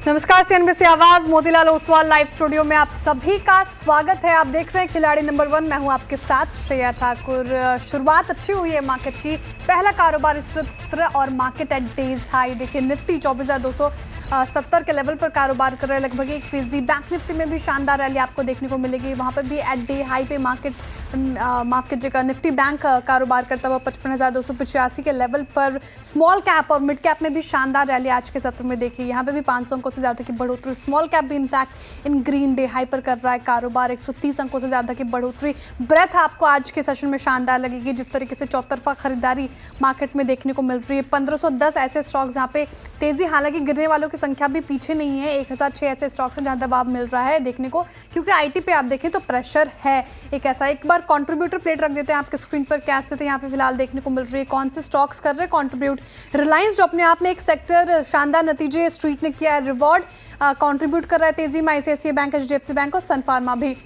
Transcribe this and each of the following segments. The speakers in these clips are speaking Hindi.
नमस्कार, सीएनबीसी आवाज मोतीलाल ओसवाल लाइव स्टूडियो में आप सभी का स्वागत है। आप देख रहे हैं खिलाड़ी नंबर 1, मैं हूं आपके साथ श्रेया ठाकुर। शुरुआत अच्छी हुई है मार्केट की, पहला कारोबार इस सत्र और मार्केट एट डेज हाई। देखिए निफ्टी 24,270 के लेवल पर कारोबार कर रहे हैं, लगभग 1%। बैंक निफ्टी में भी शानदार रैली आपको देखने को मिलेगी, वहां पर भी एट डे हाई पे मार्केट माफ कीजिएगा निफ्टी बैंक कारोबार करता हुआ 55,285 के लेवल पर। स्मॉल कैप और मिड कैप में भी शानदार रैली आज के सत्र में देखी, यहाँ पे भी 500 अंकों से ज्यादा की बढ़ोतरी। स्मॉल कैप भी in fact in green day high पर कर रहा है कारोबार, 130 अंकों से ज्यादा की बढ़ोतरी। ब्रेथ आपको आज के सेशन में शानदार लगेगी, जिस तरीके से चौतरफा खरीदारी मार्केट में देखने को मिल रही है। 1510 ऐसे स्टॉक्स जहाँ पे तेजी, हालांकि गिरने वालों की संख्या भी पीछे नहीं है। 1006 ऐसे स्टॉक्स हैं जहाँ दबाव मिल रहा है देखने को, क्योंकि आईटी पे आप देखें तो प्रेशर है। एक बार कंट्रीब्यूटर प्लेट रख देते हैं आपके स्क्रीन पर, क्या स्थिति यहाँ पे फिलहाल देखने को मिल रही है, कौन से स्टॉक्स कर रहे हैं कंट्रीब्यूट। रिलायंस जो अपने आप में एक सेक्टर, शानदार नतीजे स्ट्रीट ने किया है, रिवॉर्ड कंट्रीब्यूट कर रहा है तेजी में, आईसीआईसीआई बैंक, एचडीएफसी बैंक और सन फार्मा भी।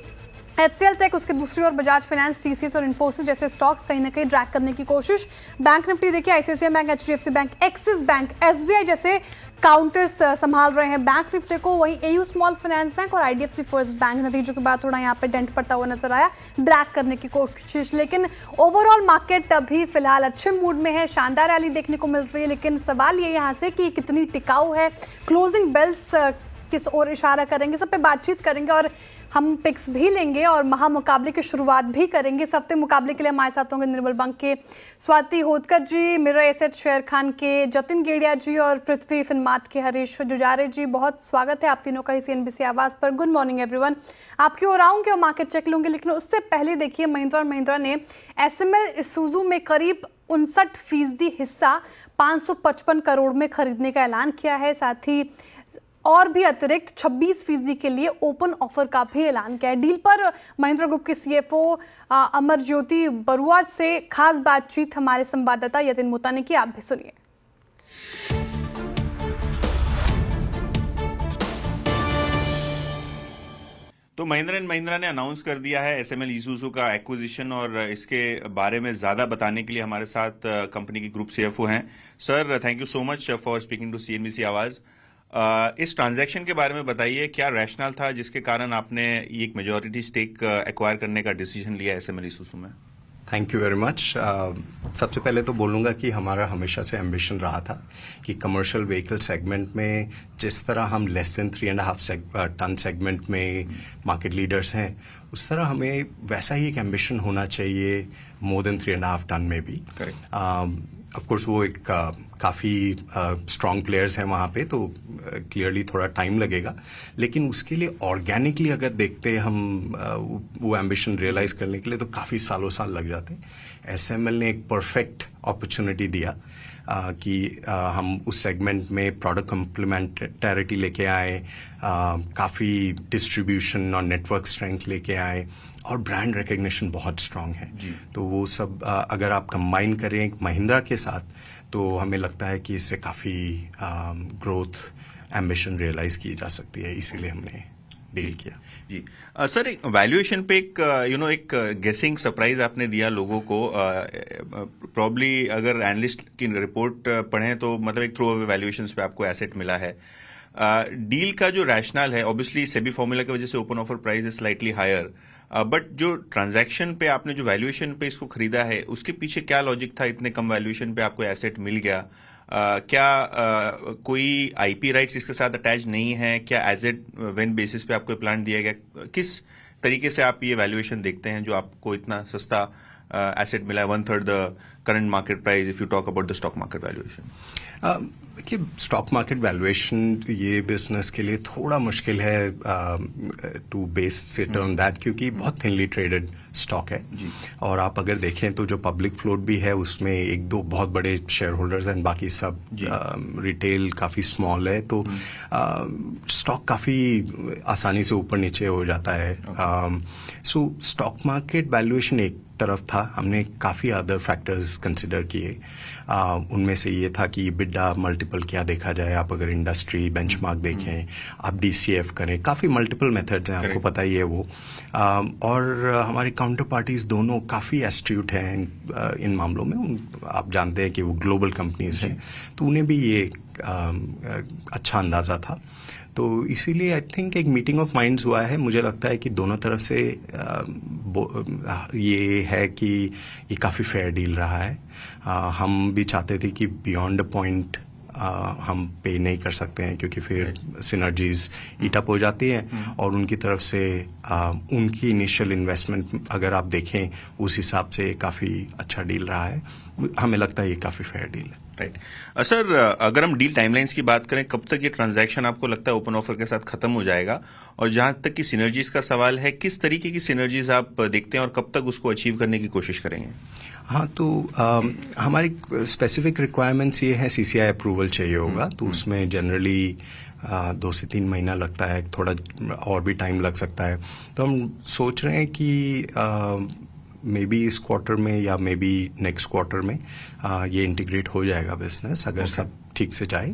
एचसीएल टेक उसके दूसरी ओर बजाज फाइनेंस, टीसीएस और इन्फोसिस जैसे स्टॉक्स कहीं ना कहीं ड्रैग करने की कोशिश। बैंक निफ्टी देखिए ICICI bank, HDFC bank, axis bank, SBI जैसे काउंटर्स संभाल रहे हैं बैंक निफ्टी को। वहीं एयू स्मॉल फाइनेंस बैंक और आईडीएफसी फर्स्ट बैंक नतीजों के बाद थोड़ा यहाँ पे डेंट पड़ता हुआ नजर आया, ड्रैग करने की कोशिश। लेकिन ओवरऑल मार्केट अभी फिलहाल अच्छे मूड में है, शानदार रैली देखने को मिल रही है। लेकिन सवाल ये यहाँ से कि कितनी टिकाऊ है, क्लोजिंग बेल्स किस ओर इशारा करेंगे, सब पे बातचीत करेंगे और हम पिक्स भी लेंगे और महामुकाबले की शुरुआत भी करेंगे। इस हफ्ते मुकाबले के लिए हमारे साथ होंगे निर्मल बंक के स्वाति होतकर जी, मिरर एसेट शेयर खान के जतिन गेड़िया जी और पृथ्वी फिनमार्ट के हरीश जुजारे जी। बहुत स्वागत है आप तीनों का सीएनबीसी आवाज पर। Good morning everyone. आपकी ओर आऊंगे और मार्केट चेक लूंगी, लेकिन उससे पहले देखिए महिंद्रा और महिंद्रा ने एसएमएल इसूजू में करीब 59% हिस्सा 555 करोड़ में खरीदने का ऐलान किया है। साथ ही और भी अतिरिक्त 26% के लिए ओपन ऑफर का भी ऐलान किया है। डील पर महिंद्रा ग्रुप के सीएफओ अमर ज्योति बरुआ से खास बातचीत हमारे संवाददाता यतिन मोता ने की, आप भी सुनिए। तो महिंद्रा एंड महिंद्रा ने अनाउंस कर दिया है एसएमएल इसूजू का एक्विजिशन, और इसके बारे में ज्यादा बताने के लिए हमारे साथ कंपनी के ग्रुप सीएफओ हैं। Sir, thank you so much for speaking to CNBC Awaaz. इस ट्रांजैक्शन के बारे में बताइए, क्या रैशनल था जिसके कारण आपने ये एक मेजॉरिटी स्टेक एक्वायर करने का डिसीजन लिया एसएमएल इसूजू में? Thank you very much. सबसे पहले तो बोलूँगा कि हमारा हमेशा से एम्बिशन रहा था कि कमर्शियल व्हीकल सेगमेंट में जिस तरह हम लेस देन 3.5 टन सेगमेंट में मार्केट लीडर्स हैं, उस तरह हमें वैसा ही एक एम्बिशन होना चाहिए मोर देन 3.5 टन में भी। ऑफ कोर्स वो एक काफ़ी स्ट्रॉन्ग प्लेयर्स हैं वहाँ पे, तो क्लियरली थोड़ा टाइम लगेगा, लेकिन उसके लिए ऑर्गेनिकली अगर देखते हम वो एम्बिशन रियलाइज करने के लिए तो काफ़ी सालों साल लग जाते हैं। एसएमएल ने एक परफेक्ट अपॉर्चुनिटी दिया कि हम उस सेगमेंट में प्रोडक्ट कम्प्लीमेंटरिटी लेके आए, काफ़ी डिस्ट्रीब्यूशन और नेटवर्क स्ट्रेंथ लेके आए, और ब्रांड रिकग्निशन बहुत स्ट्रांग है। तो वो सब अगर आप कंबाइन करें एक महिंद्रा के साथ, तो हमें लगता है कि इससे काफ़ी ग्रोथ एम्बिशन रियलाइज की जा सकती है, इसीलिए हमने डील किया। जी सर, एक वैल्यूएशन पे एक गेसिंग सरप्राइज आपने दिया लोगों को। प्रॉब्ली अगर एनालिस्ट की रिपोर्ट पढ़ें तो मतलब एक थ्रू अवे वैल्यूएशंस पे आपको एसेट मिला है। डील का जो रैशनल है, ऑब्वियसली सेबी फॉर्मूला की वजह से open offer price is slightly higher, but जो ट्रांजैक्शन पे आपने जो वैल्यूएशन पे इसको खरीदा है, उसके पीछे क्या लॉजिक था? इतने कम वैल्यूएशन पे आपको एसेट मिल गया, क्या कोई आईपी राइट्स इसके साथ अटैच नहीं है? क्या एज एट वेन बेसिस पे आपको प्लान दिया गया? किस तरीके से आप ये वैल्यूएशन देखते हैं जो आपको इतना सस्ता एसेट मिला है, 1/3 the current market price if you talk about the stock market valuation? देखिए, स्टॉक मार्केट वैल्यूएशन ये बिजनेस के लिए थोड़ा मुश्किल है to base it on that, क्योंकि बहुत थिनली ट्रेडेड स्टॉक है। और आप अगर देखें तो जो पब्लिक फ्लोट भी है उसमें एक दो बहुत बड़े शेयर होल्डर्स हैं, बाकी सब रिटेल काफ़ी स्मॉल है, तो स्टॉक काफ़ी आसानी से ऊपर नीचे हो जाता है। सो स्टॉक मार्केट वैल्यूएशन एक तरफ था, हमने काफ़ी अदर फैक्टर्स कंसिडर किए। उनमें से ये था कि बिड्डा मल्टीपल क्या देखा जाए, आप अगर इंडस्ट्री बेंचमार्क देखें, आप डीसीएफ करें, काफ़ी मल्टीपल मेथड्स हैं, आपको पता ही है वो। और हमारे काउंटर पार्टीज दोनों काफ़ी एस्ट्यूट हैं इन मामलों में। आप जानते हैं कि वो ग्लोबल कंपनीज हैं, तो उन्हें भी ये अच्छा अंदाज़ा था। तो इसीलिए आई थिंक एक मीटिंग ऑफ माइंड्स हुआ है। मुझे लगता है कि दोनों तरफ से ये है कि ये काफ़ी फेयर डील रहा है। हम भी चाहते थे कि बियॉन्ड अ पॉइंट हम पे नहीं कर सकते हैं, क्योंकि फिर सिनर्जीज ईट अप हो जाती हैं, और उनकी तरफ से उनकी इनिशियल इन्वेस्टमेंट अगर आप देखें उस हिसाब से काफ़ी अच्छा डील रहा है। हमें लगता है ये काफ़ी फेयर डील है। राइट सर, अगर हम डील टाइमलाइंस की बात करें, कब तक ये ट्रांजैक्शन आपको लगता है ओपन ऑफर के साथ खत्म हो जाएगा? और जहां तक कि सिनर्जीज का सवाल है, किस तरीके की सिनर्जीज आप देखते हैं और कब तक उसको अचीव करने की कोशिश करेंगे? हाँ, तो हमारी स्पेसिफिक रिक्वायरमेंट्स ये है, सीसीआई अप्रूवल चाहिए होगा, तो उसमें जनरली 2 से 3 महीना लगता है, थोड़ा और भी टाइम लग सकता है। तो हम सोच रहे हैं कि मे बी इस क्वार्टर में या मे बी नेक्स्ट क्वार्टर में ये इंटीग्रेट हो जाएगा बिजनेस, अगर सब ठीक से जाए।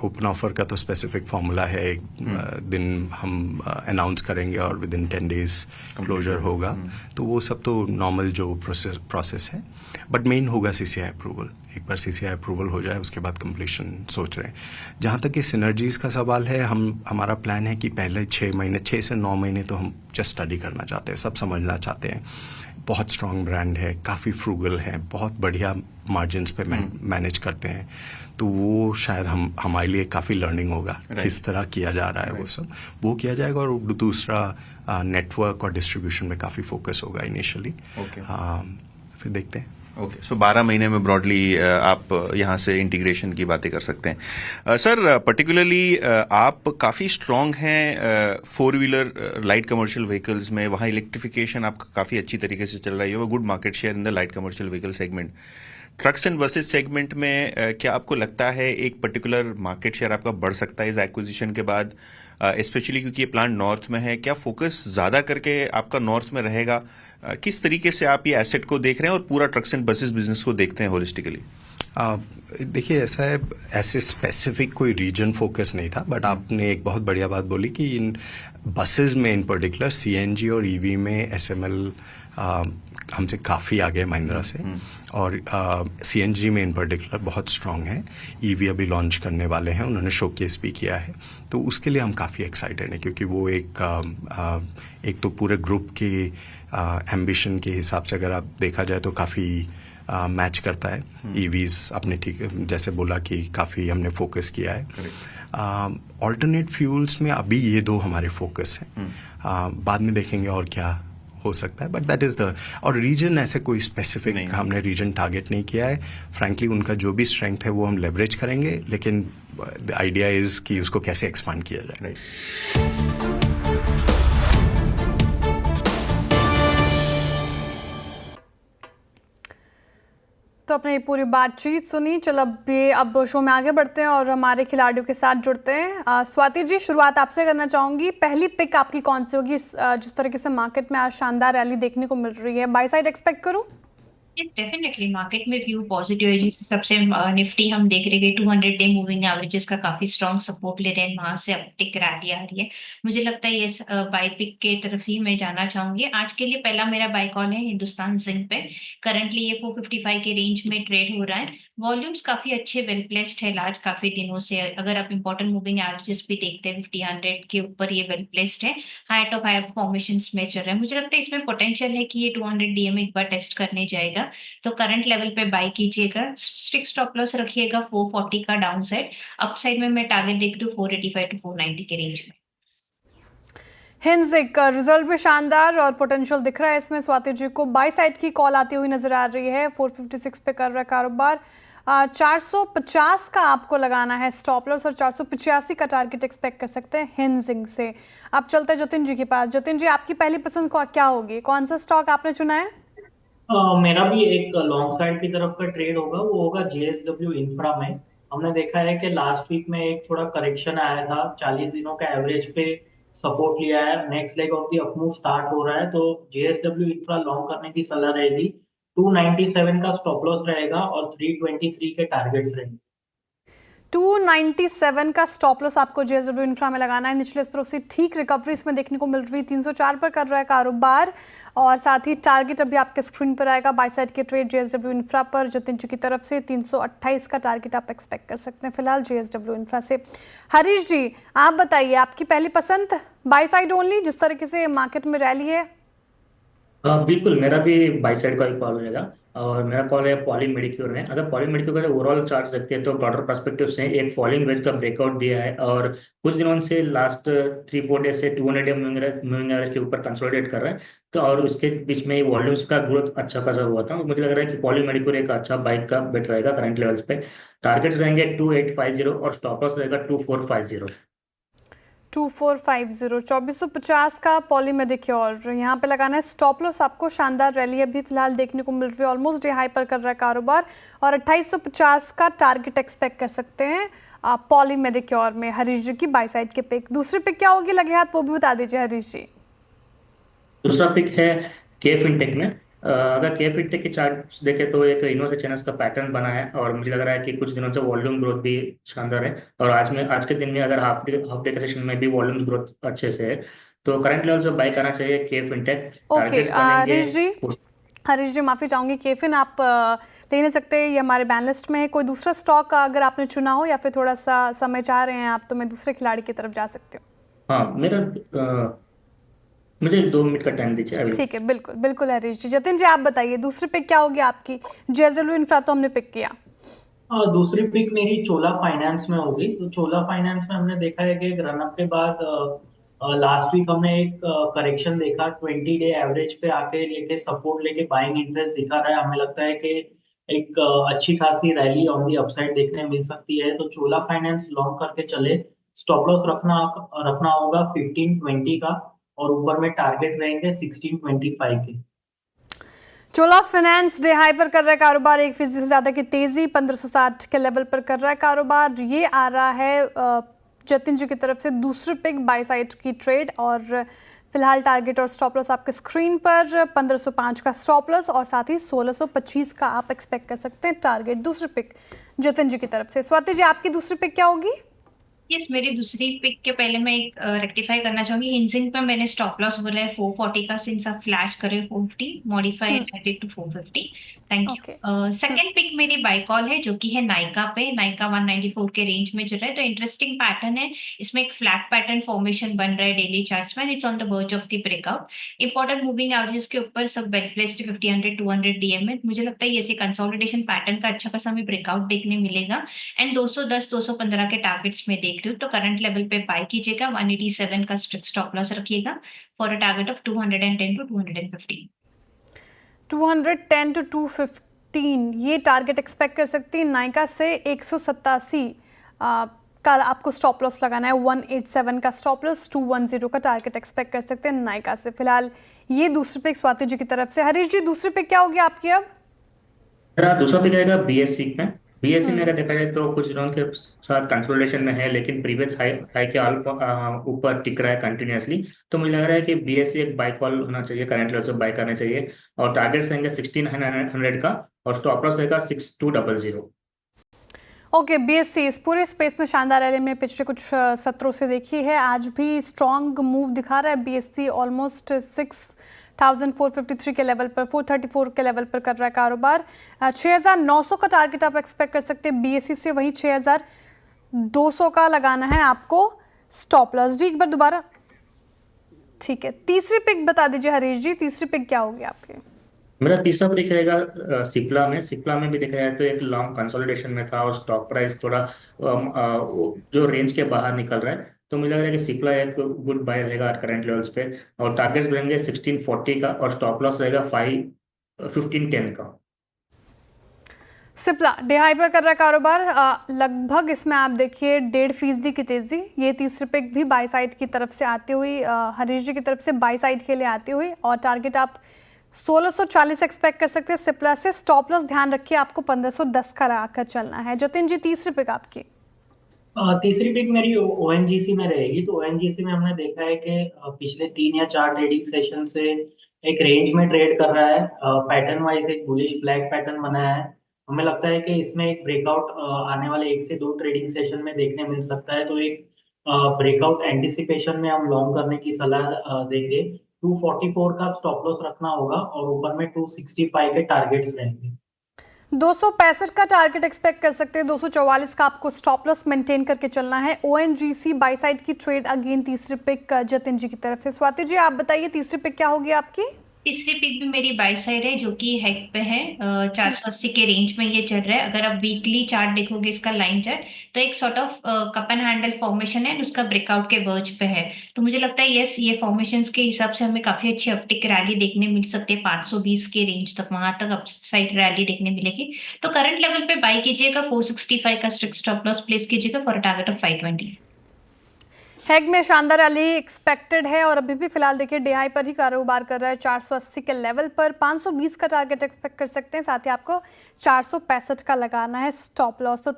ओपन ऑफर का तो स्पेसिफिक फॉर्मूला है, एक दिन हम अनाउंस करेंगे और विद इन 10 डेज क्लोजर होगा। तो वो सब तो नॉर्मल जो प्रोसेस है, बट मेन होगा सीसीआई अप्रूवल। एक बार सीसीआई अप्रूवल हो जाए उसके बाद कंप्लीशन सोच रहे हैं। जहाँ तक कि सिनर्जीज का सवाल है, हमारा प्लान है कि पहले 6 से 9 महीने तो हम जस्ट स्टडी करना चाहते हैं, सब समझना चाहते हैं। बहुत स्ट्रॉन्ग ब्रांड है, काफ़ी फ्रूगल है, बहुत बढ़िया मार्जिन्स पे मैनेज करते हैं, तो वो शायद हमारे लिए काफ़ी लर्निंग होगा किस तरह किया जा रहा है। वो सब वो किया जाएगा। और दूसरा नेटवर्क और डिस्ट्रीब्यूशन में काफ़ी फोकस होगा इनिशियली। फिर देखते हैं। ओके, सो 12 महीने में ब्रॉडली आप यहाँ से इंटीग्रेशन की बातें कर सकते हैं। सर, पर्टिकुलरली आप काफ़ी स्ट्रांग हैं 4 व्हीलर लाइट कमर्शियल व्हीकल्स में, वहाँ इलेक्ट्रिफिकेशन आपका काफ़ी अच्छी तरीके से चल रही है, good market share in the light commercial vehicle segment. Trucks and buses segment में क्या आपको लगता है एक पर्टिकुलर मार्केट शेयर आपका बढ़ सकता है इस एक्विजिशन के बाद, स्पेशली क्योंकि ये प्लांट नॉर्थ में है? क्या फोकस ज़्यादा करके आपका नॉर्थ में रहेगा? किस तरीके से आप ये एसेट को देख रहे हैं और पूरा ट्रक्स एंड बसेस बिजनेस को देखते हैं होलिस्टिकली? देखिए, ऐसा है, ऐसे स्पेसिफिक कोई रीजन फोकस नहीं था, बट आपने एक बहुत बढ़िया बात बोली कि इन बसेस में इन पर्टिकुलर सीएनजी और ईवी में एसएमएल हमसे काफ़ी आगे है महिंद्रा से, और सीएनजी में इन पर्टिकुलर बहुत स्ट्रांग है। ईवी अभी लॉन्च करने वाले हैं, उन्होंने शोकेस भी किया है, तो उसके लिए हम काफ़ी एक्साइटेड हैं, क्योंकि वो एक तो पूरे ग्रुप के एम्बिशन के हिसाब से अगर आप देखा जाए तो काफ़ी मैच करता है। ईवीज आपने ठीक जैसे बोला कि काफ़ी हमने फोकस किया है। ऑल्टरनेट फ्यूल्स में अभी ये 2 हमारे फोकस हैं, बाद में देखेंगे और क्या हो सकता है, बट दैट इज़ द। और रीजन ऐसे कोई स्पेसिफिक हमने रीजन टारगेट नहीं किया है। फ्रैंकली उनका जो भी स्ट्रेंथ है वो हम लेवरेज करेंगे, लेकिन द आइडिया इज़ कि उसको कैसे एक्सपांड किया जाए। तो अपनी पूरी बातचीत सुनी। चलो अब शो में आगे बढ़ते हैं और हमारे खिलाड़ियों के साथ जुड़ते हैं। स्वाति जी, शुरुआत आपसे करना चाहूंगी। पहली पिक आपकी कौन सी होगी जिस तरीके से मार्केट में आज शानदार रैली देखने को मिल रही है? बाय साइड एक्सपेक्ट करूं? यस, डेफिनेटली मार्केट में व्यू पॉजिटिव है। जिस सबसे निफ्टी हम देख रहे हैं 200 डे मूविंग एवरेजेस का काफी स्ट्रॉन्ग सपोर्ट ले रहे हैं, वहां से अपटिक रैली आ रही है। मुझे लगता है ये बाय पिक के तरफ ही मैं जाना चाहूंगी। आज के लिए पहला मेरा बाय कॉल है हिंदुस्तान जिंक पे। करंटली ये 455 के रेंज में ट्रेड हो रहा है। वॉल्यूम्स काफी अच्छे, वेल प्लेस्ड है लार्ज काफी दिनों से। अगर आप इंपॉर्टेंट मूविंग एवरेजेस भी देखते हैं 50-100 के ऊपर ये वेल प्लेस्ड है, हाई टॉप हाई फॉर्मेशन में चल रहा है। मुझे लगता है इसमें पोटेंशियल है कि ये 200 डीएम एक बार टेस्ट करने जाएगा, तो करंट लेवल पे बाय कीजिएगा। स्ट्रिक्ट स्टॉप लॉस रखिएगा 440 का डाउन साइड। अपसाइड में मैं टारगेट देख रही हूँ 485 टू 490 के रेंज में। हिंजिक रिजल्ट भी शानदार और पोटेंशियल दिख रहा है इसमें। स्वाति जी को बाय साइड की कॉल आती हुई नजर आ रही है। 456 पे कर रहा है कारोबार। 450 का आपको लगाना है स्टॉप लॉस और 485 का टारगेट एक्सपेक्ट कर सकते हैं हिंजिंग से। आप चलते हैं जतिन जी के पास। जतिन जी, आपकी पहली पसंद क्या होगी? कौन सा स्टॉक आपने चुना है? मेरा भी एक लॉन्ग साइड की तरफ का ट्रेड होगा, वो होगा जेएसडब्ल्यू इंफ्रा में। हमने देखा है कि लास्ट वीक में एक थोड़ा करेक्शन आया था, 40 दिनों का एवरेज पे सपोर्ट लिया है। Next leg of the up move start हो रहा है, तो जेएसडब्ल्यू इंफ्रा लॉन्ग करने की सलाह रहेगी। 297 का स्टॉप लॉस रहेगा और 323 के टारगेट्स रहेंगे। 297 का स्टॉप लॉस आपको जेएसडब्ल्यू इंफ्रा में लगाना है। निचले स्तरों से ठीक रिकवरी इसमें देखने को मिल रही है। 304 पर कर रहा है कारोबार और साथ ही टारगेट अभी आपके स्क्रीन पर आएगा। बाय साइड के ट्रेड जेएसडब्ल्यू इंफ्रा पर जतिन जी की तरफ से 328 का टारगेट आप एक्सपेक्ट कर सकते हैं फिलहाल जेएसडब्ल्यू इंफ्रा से। हरीश जी, आप बताइए आपकी पहली पसंद बाय साइड ओनली, जिस तरीके से मार्केट में रैली है? बिल्कुल, मेरा भी बाई साइड का ही कॉल रहेगा और मेरा कॉल है पॉली मेडिक्योर में। अगर पॉली मेडिक्योर का ओवरऑल चार्ट देखते हैं तो ब्रॉडर पर्सपेक्टिव से एक फॉलिंग वेज का ब्रेकआउट दिया है और कुछ दिनों से लास्ट 3-4 डेज से 200 डे मूविंग एवरेज के ऊपर कंसोलिडेट कर रहा है। तो और उसके बीच में वॉल्यूम्स का ग्रोथ अच्छा खासा हुआ था। मुझे लग रहा है कि पॉली मेडिक्योर एक अच्छा बाइक का बेट रहेगा करंट लेवल्स पे। टारगेट्स रहेंगे 2850 और स्टॉप लॉस रहेगा 2450। 2450 2450 का पॉली मेडिक्योर यहाँ पे लगाना है। स्टॉप लॉस आपको शानदार रैली अभी फिलहाल देखने को मिल रही है, ऑलमोस्ट डे हाई पर कर रहा है कारोबार और 2850 का टारगेट एक्सपेक्ट कर सकते हैं पॉली मेडिक्योर में। हरीश जी की बाय साइड के पिक, दूसरी पिक क्या होगी लगे हाथ वो भी बता दीजिए हरीश जी। दूसरा पिक है के फिनटेक में। अगर के फिनटेक के चार्ट देखें तो एक इनवर्स चैनल्स का पैटर्न बना है और मुझे लग रहा है कि कुछ दिनों से वॉल्यूम ग्रोथ भी शानदार है और आज के दिन में अगर हाफ डे के सेशन में भी वॉल्यूम ग्रोथ अच्छे से है तो करंट लेवल से बाय करना चाहिए के फिनटेक। ओके हरीश जी माफी चाहूंगी, केफिन आप ले नहीं सकते, ये हमारे बैन लिस्ट में है। कोई दूसरा स्टॉक अगर आपने चुना हो या फिर थोड़ा सा समय चाह रहे हैं आप तो मैं दूसरे खिलाड़ी की तरफ जा सकती हूँ। हाँ, मुझे 2 मिनट का टाइम दीजिए अभी। ठीक है, बिल्कुल बिल्कुल हरीश जी। जतिन जी आप बताइए दूसरी पिक क्या होगी आपकी? जेएसडब्ल्यू इंफ्रा तो हमने पिक किया। दूसरी पिक मेरी चोला फाइनेंस में होगी। तो चोला फाइनेंस में हमने देखा है कि एक रनअप के बाद लास्ट वीक हमने एक करेक्शन देखा, 20 डे एवरेज पे आके लेके सपोर्ट लेके बाइंग इंटरेस्ट दिखा रहा है। हमें लगता है कि एक अच्छी खासी रैली ऑन दी अपसाइड देखने मिल सकती है। तो चोला फाइनेंस लॉन्ग करके चले, स्टॉप लॉस रखना होगा 1520 का और ऊपर में टारगेट रहेंगे 1625 के। चोला फाइनेंस डे हाई पर कर रहा है कारोबार, 1% से ज्यादा की तेजी 1560 के लेवल पर कर रहा है कारोबार। ये आ रहा है जतिन जी की तरफ से दूसरी पिक बाय साइड की ट्रेड और फिलहाल टारगेट और स्टॉप लॉस आपके स्क्रीन पर 1505 का स्टॉप लॉस और साथ ही 1625 का आप एक्सपेक्ट कर सकते हैं टारगेट। दूसरी पिक जतिन जी की तरफ से। स्वाति जी आपकी दूसरी पिक क्या होगी? यस, मेरी दूसरी पिक के पहले मैं एक रेक्टिफाई करना चाहूंगी। हिंसिंग पे मैंने स्टॉप लॉस बोला है 440 का, सिंस आप फ्लैश करे 450 modify edit to 450। Thank you. Second pick मेरी बाय कॉल है जो कि है नाइका पे। नाइका 194 के रेंज में चल रहा है। तो इंटरेस्टिंग पैटर्न है, इसमें एक फ्लैट पैटर्न फॉर्मेशन बन रहा है डेली चार्ट्स में। It's on the verge of the breakout. Important moving averages के ऊपर सब वेल प्लेस्ड 50, 100, 200 डीएम है। मुझे लगता है ऐसे कंसोलिडेशन पैटर्न का अच्छा खासा हमें ब्रेकआउट देखने मिलेगा एंड 210, 215 के टारगेट्स में देख रही हूँ। तो करंट लेवल पे बाय कीजिएगा। 187 का स्टॉप लॉस रखिएगा for a target of 210 to 215। 210 to 215 ये टारगेट एक्सपेक्ट कर सकती है। नाइका से 187 का आपको स्टॉप लॉस लगाना है। 187 का स्टॉप लॉस, 210 का टारगेट एक्सपेक्ट कर सकते हैं नाइका से। फिलहाल ये दूसरी पिक स्वाति जी की तरफ से। हरीश जी दूसरी पिक क्या होगी आपकी अब? मेरा दूसरा पिक रहेगा बीएससी में। बीएससी में अगर देखा जाए तो कुछ दिनों के साथ कंसोलिडेशन में है लेकिन प्रीवियस हाई के ऊपर टिक रहा है कंटिन्यूअसली। तो मुझे लग रहा है कि बीएससी एक बाय कॉल होना चाहिए, करंट लेवल से बाय करना चाहिए और टारगेट्स रहेंगे 1600 का और स्टॉप लॉस रहेगा 6200। ओके, बीएससी इस पूरे स्पेस में शानदार रैली में पिछले कुछ सत्रों से देखी है, आज भी स्ट्रॉन्ग मूव दिखा रहा है। बीएससी ऑलमोस्ट 6453 के लेवल पर, 434 के लेवल पर कर रहा है कारोबार। 6900 का टारगेट आप एक्सपेक्ट कर सकते हैं बीएससी से, वहीं 6200 का लगाना है आपको स्टॉप लॉस। जी एक बार दोबारा, ठीक है। तीसरी पिक बता दीजिए हरीश जी, तीसरी पिक क्या होगी आपकी? मेरा तीसरा पिक रहेगा सिप्ला में। सिप्ला में भी देखा जाए तो एक लॉन्ग कंसोलिडेशन में था और स्टॉक प्राइस थोड़ा जो रेंज के बाहर निकल रहा है। तो मुझे लग रहा है कि सिप्ला एक गुड बाय रहेगा करंट लेवल्स पे और टारगेट्स रहेंगे 1640 का और स्टॉप लॉस रहेगा 1510 का। सिप्ला डे हाई पर कर रहा है कारोबार, लगभग इसमें आप देखिए 1.5% की तेजी। ये तीसरी पिक भी बाय साइड की तरफ से आती हुई, हरीश जी की तरफ से बाय साइड के लिए आती हुई और टारगेट आप 1640 एक्सपेक्ट कर सकते हैं सिप्ला से। स्टॉप लॉस ध्यान रखिए आपको 1510 का लगाकर चलना है। जतिन जी तीसरी पिक आपकी? तीसरी पिक मेरी ओएनजीसी में रहेगी। तो ओएनजीसी में हमने देखा है कि पिछले 3 या 4 ट्रेडिंग सेशन से एक रेंज में ट्रेड कर रहा है। पैटर्न वाइज एक बुलिश फ्लैग पैटर्न बना है हमें लगता है कि इसमें एक ब्रेकआउट आने वाले 1 से 2 ट्रेडिंग सेशन में देखने मिल सकता है। तो एक ब्रेकआउट एंटिसिपेशन में हम लॉन्ग करने की सलाह देंगे। 244 का स्टॉप लॉस रखना होगा और ऊपर में 265 के टारगेट्स रहेंगे। 265 का टारगेट एक्सपेक्ट कर सकते हैं, 244 का आपको स्टॉप लॉस मेंटेन करके चलना है। ओएनजीसी बाई साइड की ट्रेड अगेन तीसरी पिक जतिन जी की तरफ से। स्वाति जी आप बताइए तीसरी पिक क्या होगी आपकी? तीसरी पिक भी मेरी बाय साइड है जो कि हेग पे है। 480 के रेंज में ये चल रहा है। अगर आप वीकली चार्ट देखोगे इसका लाइन चार्ट, तो एक sort of cup and handle formation है, उसका ब्रेकआउट के वर्ज पे है। तो मुझे लगता है यस, ये फॉर्मेशंस के हिसाब से हमें काफी अच्छी अपटिक रैली देखने मिल सकती है 520 के रेंज तक, वहां तक अपसाइड रैली देखने मिलेगी। तो करंट लेवल पे बाय कीजिएगा, 465 का स्ट्रिक्ट स्टॉप लॉस प्लेस कीजिएगा फॉर टारगेट ऑफ 520। हैग में शानदार रैली एक्सपेक्टेड है और अभी भी फिलहाल देखिए डे हाई पर ही कारोबार कर रहा है 480 के लेवल पर। 520 का टारगेट एक्सपेक्ट कर सकते हैं, साथ ही आपको 465 का लगाना है स्टॉप लॉस। तो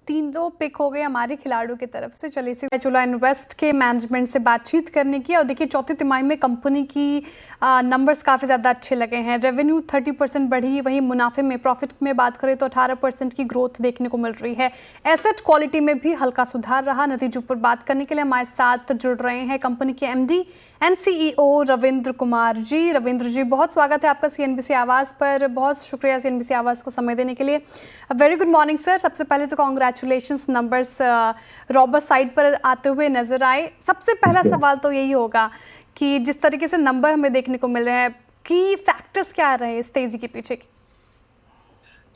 तीनों पिक हो गए हमारे खिलाड़ियों की तरफ से। चलिए इसी चुला इन्वेस्ट के मैनेजमेंट से बातचीत करने की। और देखिए चौथी तिमाही में कंपनी की नंबर्स काफ़ी ज़्यादा अच्छे लगे हैं। रेवेन्यू 30% बढ़ी, वहीं मुनाफे में प्रॉफिट में बात करें तो 18% की ग्रोथ देखने को मिल रही है। एसेट क्वालिटी में भी हल्का सुधार रहा। नतीजों पर बात करने के लिए हमारे साथ जुड़ रहे हैं कंपनी के MD and CEO Ravindra Kumar ji. Ravindra ji बहुत स्वागत है आपका CNBC आवाज़ पर। बहुत शुक्रिया CNBC आवाज़ को समय देने के लिए। Very good morning sir. सबसे पहले तो कांग्रेचुलेशंस, नंबर्स रॉबस्ट साइड पर आते हुए नजर आए। सबसे पहला सवाल तो यही होगा कि जिस तरीके से नंबर हमें देखने को मिल रहे हैं, की फैक्टर्स क्या रहे इस तेजी के पीछे की?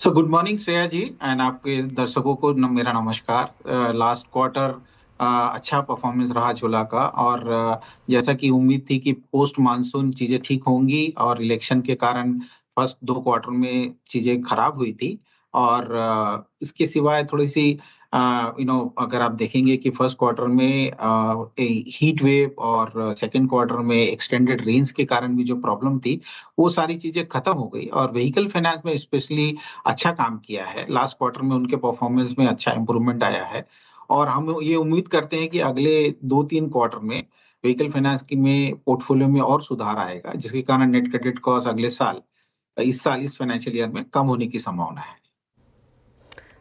So good morning Shreya ji and आपके दर्शकों को मेरा नमस्कार। लास्ट क्वार्टर अच्छा परफॉर्मेंस रहा चोला का और जैसा कि उम्मीद थी कि पोस्ट मानसून चीजें ठीक होंगी और इलेक्शन के कारण फर्स्ट 2 क्वार्टर में चीजें खराब हुई थी। और इसके सिवाय थोड़ी सी अगर आप देखेंगे कि फर्स्ट क्वार्टर में हीट वेव और सेकंड क्वार्टर में एक्सटेंडेड रेंज के कारण भी जो प्रॉब्लम थी वो सारी चीजें खत्म हो गई और व्हीकल फाइनेंस में स्पेशली अच्छा काम किया है। लास्ट क्वार्टर में उनके परफॉर्मेंस में अच्छा इंप्रूवमेंट आया है और हम ये उम्मीद करते हैं कि अगले 2-3 क्वार्टर में व्हीकल फाइनेंस की में पोर्टफोलियो में और सुधार आएगा, जिसके कारण नेट क्रेडिट कॉस्ट अगले साल इस फाइनेंशियल ईयर में कम होने की संभावना है।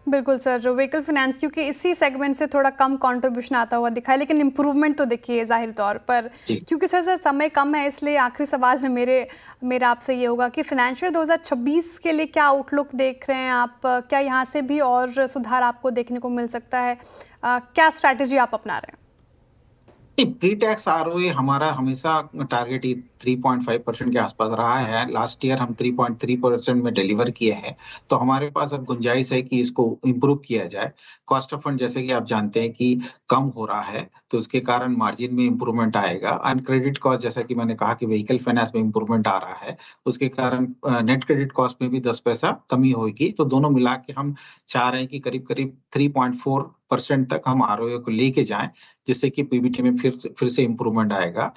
बिल्कुल सर, व्हीकल फाइनेंस क्योंकि इसी सेगमेंट से थोड़ा कम कंट्रीब्यूशन आता हुआ दिखा है, लेकिन इम्प्रूवमेंट तो देखिए जाहिर तौर पर। क्योंकि सर समय कम है, इसलिए आखिरी सवाल है मेरा आपसे ये होगा कि फाइनेंशियल 2026 के लिए क्या आउटलुक देख रहे हैं आप? क्या यहाँ से भी और सुधार आपको देखने को मिल सकता है? क्या स्ट्रैटेजी आप अपना रहे हैं? प्री टैक्स ROA हमारा हमेशा टारगेट 3.5% के आसपास रहा है। लास्ट ईयर हम 3.3% में डिलीवर किए हैं, तो हमारे पास अब गुंजाइश है कि इसको इम्प्रूव किया जाए। कॉस्ट ऑफ फंड जैसे कि आप जानते हैं कि कम हो रहा है, तो उसके कारण मार्जिन में इम्प्रूवमेंट आएगा। एंड क्रेडिट कॉस्ट जैसा कि मैंने कहा कि व्हीकल फाइनेंस में इम्प्रूवमेंट आ रहा है, उसके कारण नेट क्रेडिट कॉस्ट में भी 10 पैसा कमी होगी। तो दोनों मिला के हम चाह रहे हैं कि करीब करीब 3.4% तक हम ROA को लेके जाएं, जिससे कि PBT में फिर से इम्प्रूवमेंट आएगा।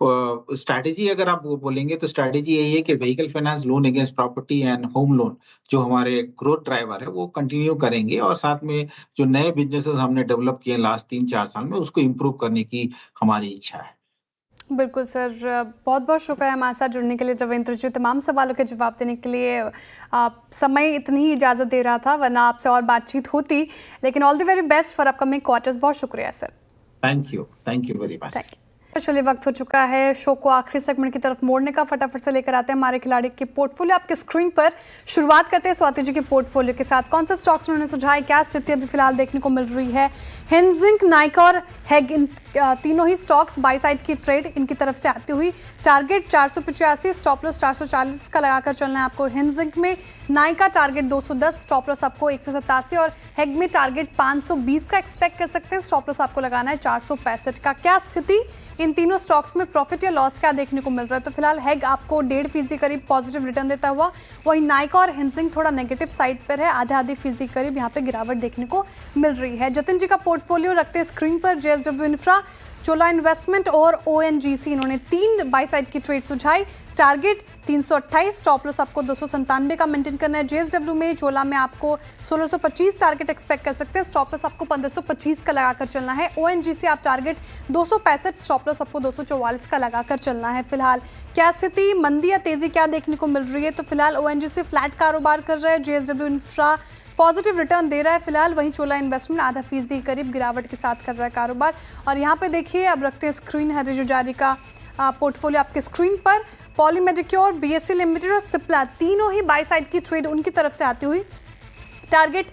स्ट्रैटेजी अगर आप वो बोलेंगे तो स्ट्रैटेजी यही है कि vehicle finance, loan against property and home loan जो हमारे ग्रोथ ड्राइवर है वो कंटिन्यू करेंगे और साथ में जो नए बिजनेसेस हमने डेवलप किए लास्ट 3-4 साल में उसको इम्प्रूव करने की हमारी इच्छा है। बिल्कुल सर, बहुत बहुत शुक्रिया हमारे साथ जुड़ने के लिए रविंद्र जी। तमाम सवालों के जवाब देने के लिए समय इतनी ही इजाज़त दे रहा था, वरना आपसे और बातचीत होती। लेकिन all the very best for upcoming quarters. बहुत शुक्रिया sir. Thank you very much. चलिए वक्त हो चुका है शो को आखिरी सेगमेंट की तरफ मोड़ने का। फटाफट से लेकर आते हैं हमारे खिलाड़ी के पोर्टफोलियो आपके स्क्रीन पर। शुरुआत करते हैं स्वाति जी के पोर्टफोलियो के साथ। कौन से स्टॉक्स उन्होंने सुझाए, क्या स्थिति अभी फिलहाल देखने को मिल रही है? हिंजिंक, नाइका और हेग, इन तीनों ही स्टॉक्स बाई साइड की ट्रेड इनकी तरफ से आती हुई। टारगेट 485, स्टॉप लॉस 440 का लगाकर चलना है आपको हिंजिंक में। नाइका टारगेट 210, स्टॉप लॉस आपको 187 और हेग में टारगेट 520 का एक्सपेक्ट कर सकते हैं। स्टॉप लॉस आपको लगाना है 465 का। क्या स्थिति इन तीनों स्टॉक्स में, प्रॉफिट या लॉस क्या देखने को मिल रहा है? तो फिलहाल हेग आपको 1.5% करीब पॉजिटिव रिटर्न देता हुआ, वहीं नाइका और हिंजिंक थोड़ा नेगेटिव साइड पर है, आधे फीसदी करीब यहाँ पे गिरावट देखने को मिल रही है। जतिन जी का पोर्टफोलियो रखते हैं स्क्रीन पर। JSW इंफ्रा चोला इन्वेस्टमेंट और ONGC इन्होंने 3 बाई साइड की ट्रेड सुझाई। टारगेट 328, स्टॉप लॉस आपको 297 का मेंटेन करना है। JSW में चोला में आपको 1625 टारगेट एक्सपेक्ट कर सकते हैं, स्टॉप लॉस आपको 1525 का लगाकर चलना है। ONGC आप टारगेट 265, स्टॉप लॉस आपको 244 का लगाकर चलना है। फिलहाल क्या स्थिति, मंदी या तेजी क्या देखने को मिल रही है? तो फिलहाल ONGC फ्लैट कारोबार कर रहा है, JSW इंफ्रा पॉजिटिव रिटर्न दे रहा है फिलहाल, वहीं चोला इन्वेस्टमेंट आधा फीसदी करीब गिरावट के साथ कर रहा है कारोबार। और यहाँ पे देखिए, अब रखते हैं स्क्रीन हरी जुजारी का पोर्टफोलियो आपके स्क्रीन पर। पॉली मेडिक्योर, BSE लिमिटेड और सिप्ला तीनों ही बाई साइड की ट्रेड उनकी तरफ से आती हुई। टारगेट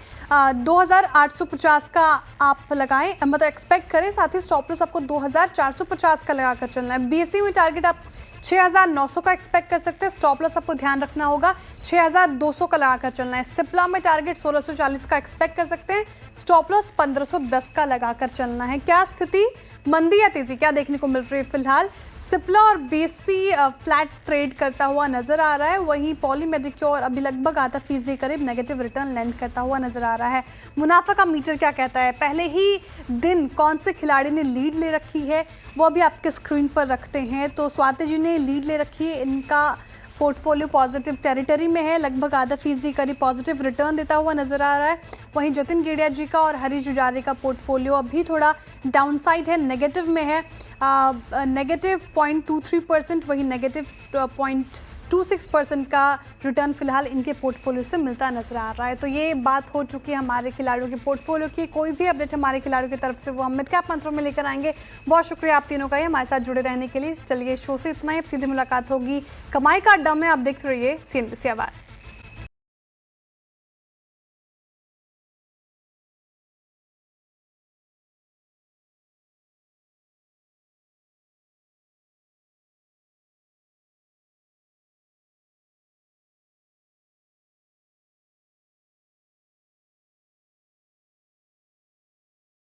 2850 का आप लगाएं, मतलब एक्सपेक्ट करें, साथ ही स्टॉप लॉस आपको 2450 का लगाकर चलना है। BSE में टारगेट आप 6900 का एक्सपेक्ट कर सकते हैं, स्टॉप लॉस आपको ध्यान रखना होगा 6200 का लगाकर चलना है। सिप्ला में टारगेट 1640 का एक्सपेक्ट कर सकते हैं, स्टॉप लॉस 1510 का लगाकर चलना है। क्या स्थिति, मंदी या तेजी क्या देखने को मिल रही है? फिलहाल सिप्ला और BSE फ्लैट ट्रेड करता हुआ नजर आ रहा है, वहीं पॉली मेडिक्योर अभी लगभग आधा फीसदी करीब नेगेटिव रिटर्न लैंड करता हुआ नजर आ रहा है। मुनाफा का मीटर क्या कहता है? पहले ही दिन कौन से खिलाड़ी ने लीड ले रखी है वो अभी आपके स्क्रीन पर रखते हैं। तो स्वाति जी ने लीड ले रखी है, इनका पोर्टफोलियो पॉजिटिव टेरिटरी में है, लगभग आधा फीसदी करीब पॉजिटिव रिटर्न देता हुआ नजर आ रहा है। वहीं जतिन गेड़िया जी का और हरी जुजारी का पोर्टफोलियो अभी थोड़ा डाउनसाइड है, नेगेटिव में है, नेगेटिव 0.23%, वहीं नेगेटिव 0.26% का रिटर्न फिलहाल इनके पोर्टफोलियो से मिलता नजर आ रहा है। तो ये बात हो चुकी है हमारे खिलाड़ियों के पोर्टफोलियो की। कोई भी अपडेट हमारे खिलाड़ियों की तरफ से वो हम मिड कैप मंत्रों में लेकर आएंगे। बहुत शुक्रिया आप तीनों का ही हमारे साथ जुड़े रहने के लिए। चलिए, शो से इतना ही, अब सीधी मुलाकात होगी कमाई का अड्डा में। आप देखते रहिए CNBC आवाज़।